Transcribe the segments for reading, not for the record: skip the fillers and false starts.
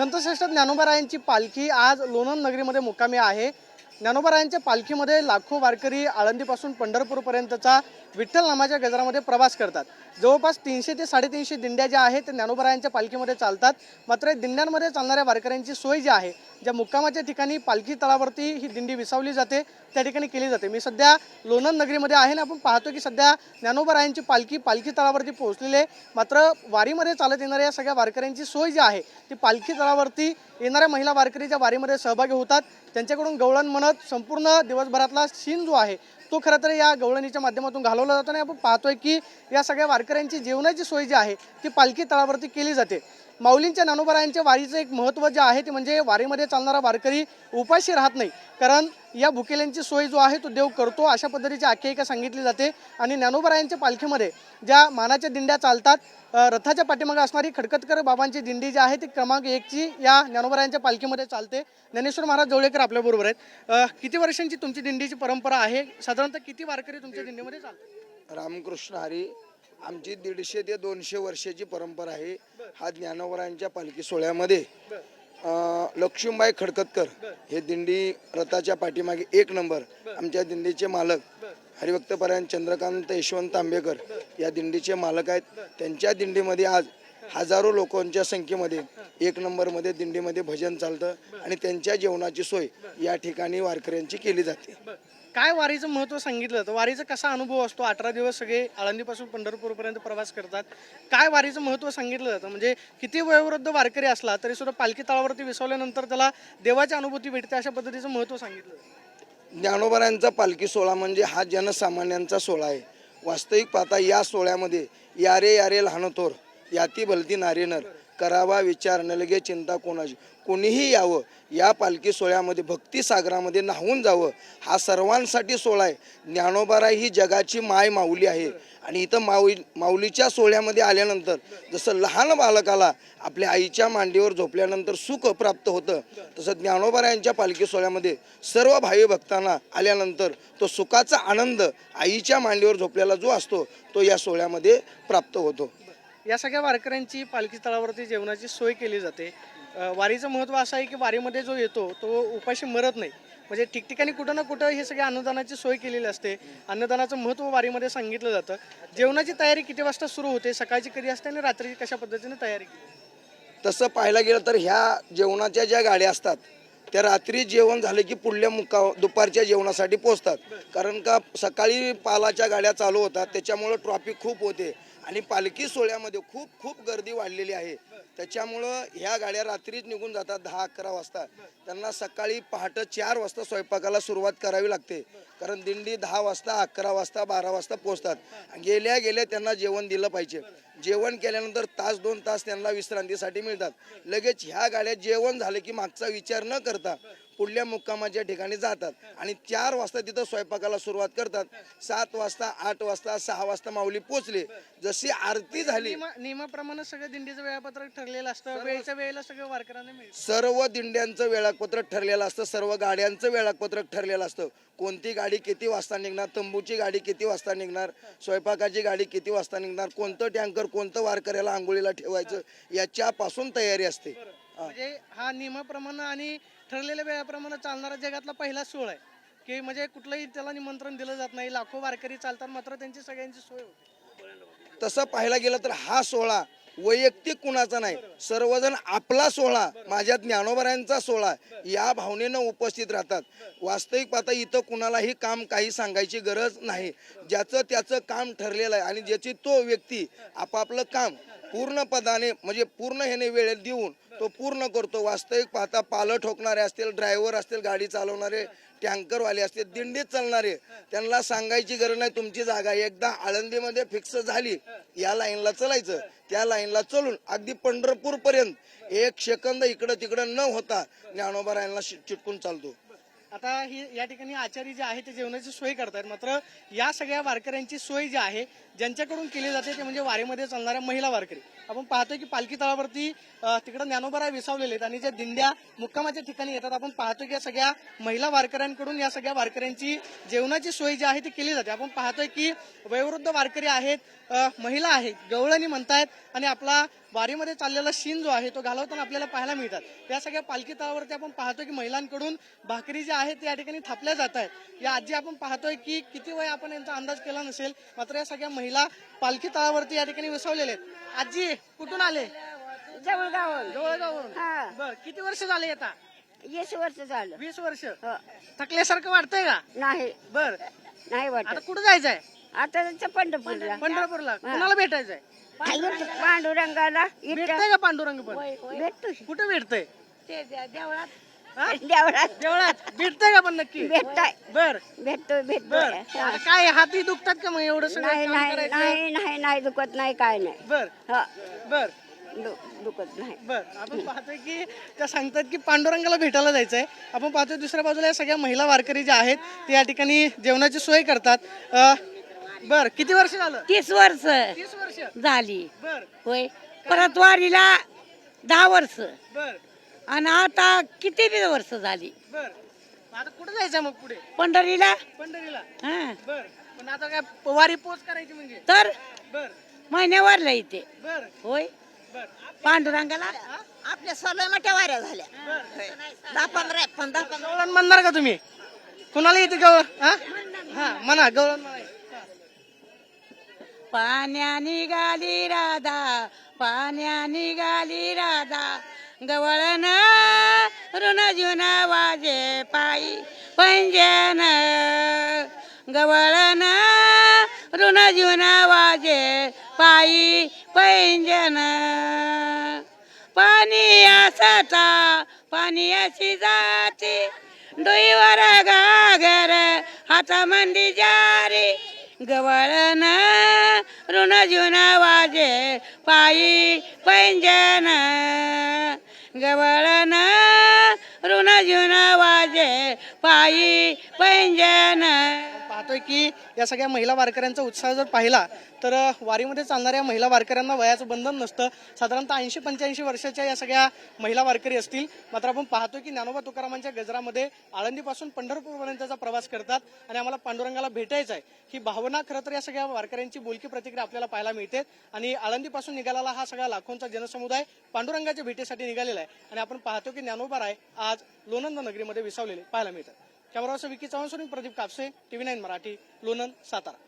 संतश्रेष्ठ ज्ञानोबारायांची पालखी आज लोणंद नगरीमध्ये मुक्कामी आहे। ज्ञानोबारायांच्या पालखीमध्ये लाखो वारकरी आळंदीपासून पंढरपूरपर्यंतचा विठ्ठल नामाच्या गजरामध्ये प्रवास करतात। जवळपास 300 ते 350 दिंड्या ज्या आहेत ते ज्ञानोबारायांच्या पालखीमध्ये चालतात। मात्र दिंड्यांमध्ये चालणाऱ्या वारकऱ्यांची सोय जी आहे, ज्या मुक्कामाच्या ठिकाणी पालखी तळावरती ही दिंडी विसावली जाते त्या ठिकाणी केली जाते। मी सध्या लोणंद नगरीमध्ये आहे आणि आपण पाहतो की सध्या ज्ञानोबारायांची पालखी तळावरती पोहोचलेली आहे। मात्र वारीमध्ये चालत येणाऱ्या या सगळ्या वारकऱ्यांची सोय जी आहे ती पालखी तळावरती येणाऱ्या महिला वारकरी ज्या वारीमध्ये सहभागी होतात त्यांच्याकडून गवळण म्हणत संपूर्ण दिवसभरातला सीन जो आहे तो खरं तर या गवळणीच्या माध्यमातून घालवला जातो। आणि आपण पाहतोय की या सगळ्या वारकऱ्यांची जेवणाची सोय जी आहे ती पालखी तळावरती केली जाते। माऊलींच्या ज्ञानोबारायांच्या वारीचं एक महत्त्व जे आहे ते म्हणजे वारीमध्ये चालणारा वारकरी उपाशी राहत नाही, कारण या भुकेल्यांची सोय जो आहे तो देव करतो, अशा पद्धतीची आख्यायिका सांगितली जाते। आणि ज्ञानोबारायांच्या पालखीमध्ये ज्या मानाच्या दिंड्या चालतात, रथाच्या पाठीमागे असणारी खडकतकर बाबांची दिंडी जी आहे ती क्रमांक 1ची या ज्ञानोबारायांच्या पालखीमध्ये चालते। ज्ञानेश्वर महाराज जवळेकर आपल्याबरोबर आहेत। किती वर्षांची तुमची दिंडीची परंपरा आहे? साधारणतः किती वारकरी तुमच्या दिंडीमध्ये चालतात? रामकृष्ण हरी, आमची 150 ते 200 वर्षाची परंपरा आहे। हा ज्ञानोबारायांच्या पालखी सोहळ्यामध्ये लक्ष्मीबाई खडकतकर हे दिंडी रथाच्या पाठीमागे 1 नंबर, आमच्या दिंडीचे मालक हरिभक्तपरायण चंद्रकांत यशवंत आंबेकर या दिंडीचे मालक आहेत। त्यांच्या दिंडीमध्ये आज हजारो लोकांच्या संख्येमध्ये 1 नंबरमध्ये दिंडीमध्ये भजन चालतं आणि त्यांच्या जेवणाची सोय या ठिकाणी वारकऱ्यांची केली जाते। काय वारीचं महत्त्व सांगितलं जातं? वारीचा कसा अनुभव असतो? 18 दिवस सगळे आळंदीपासून पंढरपूरपर्यंत प्रवास करतात। काय वारीचं महत्त्व सांगितलं जातं? म्हणजे किती वयोवृद्ध वारकरी असला तरी सुद्धा पालखी तळावरती विसावल्यानंतर त्याला देवाची अनुभूती भेटते, अशा पद्धतीचं महत्त्व सांगितलं जातं। ज्ञानोबारायांचा पालखी सोहळा म्हणजे हा जनसामान्यांचा सोहळा आहे। वास्तविक पाहता या सोहळ्यामध्ये यारे यारे लहान थोर याती भलती नारी नर, करावा विचार न लगे चिंता कोणाची, कोणीही यावं या पालखी सोहळ्यामध्ये भक्ती सागरामध्ये न्हावून जावं, हा सर्वांसाठी सोहळा आहे। ज्ञानोबाराय ही जगाची माय माऊली आहे आणि इथं माऊलीच्या सोहळ्यामध्ये आल्यानंतर जसं लहान बालकाला आपल्या आईच्या मांडीवर झोपल्यानंतर सुख प्राप्त होतं, तसं ज्ञानोबारायांच्या पालखी सोहळ्यामध्ये सर्व भावी भक्तांना आल्यानंतर तो सुखाचा आनंद आईच्या मांडीवर झोपलेला जो असतो तो या सोहळ्यामध्ये प्राप्त होतो। या सगळ्या वारकऱ्यांची पालखी तळावरती जेवणाची सोय केली जाते। वारीचं महत्त्व असं आहे की वारीमध्ये जो येतो तो उपाशी मरत नाही, म्हणजे ठिकठिकाणी कुठं ना कुठं हे सगळे अन्नदानाची सोय केलेली असते। अन्नदानाचं महत्त्व वारीमध्ये सांगितलं जातं। जेवणाची तयारी किती वाजता सुरू होते? सकाळची कधी असते आणि रात्री कशा पद्धतीने तयारी केली? तसं पाहायला गेलं तर ह्या जेवणाच्या ज्या गाड्या असतात त्या रात्री जेवण झाले की पुढल्या दुपारच्या जेवणासाठी पोचतात, कारण का सकाळी पालाच्या गाड्या चालू होतात, त्याच्यामुळं ट्रॉफिक खूप होते आणि पालखी सोहळ्यामध्ये खूप गर्दी वाढलेली आहे। त्याच्यामुळं ह्या गाड्या रात्रीच निघून जातात 10-11 वाजता। त्यांना सकाळी पहाटे 4 वाजता स्वयंपाकाला सुरुवात करावी लागते, कारण दिंडी 10 वाजता 11 वाजता 12 वाजता पोचतात। गेल्या त्यांना जेवण दिलं पाहिजे। जेवण केल्यानंतर 1-2 तास त्यांना विश्रांतीसाठी मिळतात। लगेच ह्या गाड्या जेवण झालं की मागचा विचार न करता पुढल्या मुक्कामाच्या ठिकाणी जातात आणि 4 वाजता तिथं स्वयंपाकाला सुरुवात करतात। 7 वाजता 8 वाजता 6 वाजता माऊली पोचले, जशी आरती झाली नियमाप्रमाणे सगळं दिंडीचं वेळापत्रक ठरलेलं असतं, वेळच्या वेळेला सगळं वारकऱ्यांना मिळतं। सर्व दिंड्यांचं वेळापत्रक ठरलेलं असतं, सर्व गाड्यांचं वेळापत्रक ठरलेलं असतं। कोणती गाडी किती वाजता निघणार, तंबूची गाडी किती वाजता निघणार, स्वयंपाकाची गाडी किती वाजता निघणार, कोणतं टँकर कोणतं वारकऱ्याला आंघोळीला ठेवायचं याच्यापासून तयारी असते। म्हणजे हा नियमाप्रमाणे आणि ठरलेल्या वेळाप्रमाणे चालणारा जगातला पहिला सोहळा आहे की म्हणजे कुठलंही त्याला निमंत्रण दिलं जात नाही, लाखो वारकरी चालतात मात्र त्यांची सगळ्यांची सोय होते। तसं पाहायला गेलं तर हा सोहळा वैयक्तिक कुणाचा नाही, सर्वजण आपला सोहळा, माझ्या ज्ञानोबारायांचा सोहळा या भावनेनं उपस्थित राहतात। वास्तविक पाहता इथं कुणालाही काम काही सांगायची गरज नाही, ज्याचं त्याचं काम ठरलेलं आहे आणि ज्याची तो व्यक्ती आपापलं काम पूर्ण पदाने म्हणजे पूर्ण ह्याने वेळेत देऊन तो पूर्ण करतो। वास्तविक पाहता पालं ठोकणारे असतील, ड्रायव्हर असतील, गाडी चालवणारे, टँकरवाले असतील, दिंडीत चालणारे, त्यांना सांगायची गरज नाही। तुमची जागा एकदा आळंदीमध्ये फिक्स झाली, या लाईनला चलायचं, त्या लाईनला चलून अगदी पंढरपूर पर्यंत 1 सेकंद इकडं तिकडं न होता ज्ञानोबारायांना चिटकून चालतो। आता ही या ठिकाणी आचारी जे आहे ते जेवणाची सोय करतात, मात्र या सगळ्या वारकऱ्यांची सोय जी आहे ज्यांच्याकडून केली जाते ते म्हणजे वारीमध्ये चालणाऱ्या महिला वारकरी। आपण पाहतोय की पालखी तळावरती तिकडे ज्ञानोबाराय विसावलेले आहेत आणि ज्या दिंड्या मुक्कामाच्या ठिकाणी येतात आपण पाहतोय की या सगळ्या महिला वारकऱ्यांकडून या सगळ्या वारकऱ्यांची जेवणाची सोय जी आहे ती केली जाते। आपण पाहतोय की वयोवृद्ध वारकरी आहेत, महिला आहेत, गवळणी म्हणतायत आणि आपला वारीमध्ये चाललेला शीन जो आहे तो घालवताना आपल्याला पाहायला मिळतात। या सगळ्या पालखी तळावरती आपण पाहतोय की महिलांकडून भाकरी ज्या आहेत या ठिकाणी थापल्या जात आहेत। या आजी आपण पाहतोय की किती वय आपण यांचा अंदाज केला नसेल, मात्र या सगळ्या महिला पालखी तळावरती या ठिकाणी विसावलेले आहेत। आजी कुठून आले? जवळगाववरून। बर, किती वर्ष झाले येता? 20 वर्ष झालं. 20 वर्ष। हो. थकल्यासारखं वाटतंय का? नाही बर, नाही आता वाटत. कुठं जायचंय? आता त्यांचं पंढरपूरला पंढरपूरला। कुणाला भेटायचंय? पांडुरंगाला इथं भेटतंय का पांडुरंग पण? भेटतो कुठं भेटतंय? देवळात हा? देवळात देवळात भेटतंय का पण नक्की? भेटताय बर भेटतो बर। भेटतो. आता काय हाती दुखतात का मग एवढं सगळं नाही काम नाही करायचं? नाही नाही नाही दुखत नाही काय नाही. बर हा बर दुखत नाही. बर। आपण पाहतोय की त्या सांगतात की पांडुरंगाला भेटायला जायचंय। आपण पाहतोय दुसऱ्या बाजूला या सगळ्या महिला वारकरी ज्या आहेत ते या ठिकाणी जेवणाची सोय करतात। बर, किती वर्ष झालं? 30 वर्ष 30 वर्ष। झाली बर होय. परत वारीला 10 वर्ष बर आणि आता किती बी वर्ष झाली बर। आता कुठं जायचं मग पुढे? पंढरीला. पंढरीला। हा बर, पण आता काय वारी पोच करायची म्हणजे? तर बर महिन्यावरला इथे बर होय बर पांडुरंगाला. आपल्या सर्व मोठ्या वाऱ्या झाल्या. बर। 10-15 गवळण म्हणणार का तुम्ही? कुणाला येते गवळ? हा म्हणा, गवळण म्हणा। पाण्या निघाली राधा, पाण्या निघाली राधा, गवळण ऋण जुन वाजे पायी पैंजन, गवळण ऋण जुन वाजे पायी पैंजन, पाणी आसाता पाणी अशी जाती, डोईवर घागर हातामंदी जारी, गवळण ऋण जुन वाजे पायी पैंजन, गवळण ऋण जुन वाजे पायी पैंजन. पाहतोय की या सगळ्या महिला वारकऱ्यांचा उत्साह जर पाहिला तर वारीमध्ये चालणाऱ्या महिला वारकऱ्यांना वयाचं बंधन नसतं। साधारणतः 80-85 वर्षाच्या या सगळ्या महिला वारकरी असतील। मात्र आपण पाहतोय की ज्ञानोबा तुकारामांच्या गजरामध्ये आळंदीपासून पंढरपूरपर्यंतचा प्रवास करतात आणि आम्हाला पांडुरंगाला भेटायचं आहे ही भावना खरं तर या सगळ्या वारकऱ्यांची बोलकी प्रतिक्रिया आपल्याला पाहायला मिळते। आणि आळंदीपासून निघालेला हा सगळा लाखोंचा जनसमुदाय पांडुरंगाच्या भेटीसाठी निघालेला आहे आणि आपण पाहतो की ज्ञानोबा राय आज लोणंद नगरीमध्ये विसावलेले पाहायला मिळतात। कॅमेरावर विकी चव्हाण, प्रदीप कापसे, TV9 मराठी, लोणंद, सातारा।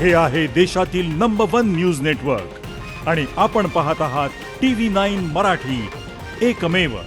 हे आहे देशातील नंबर 1 न्यूज नेटवर्क आणि आपण पाहत आहात TV9 मराठी, एकमेव।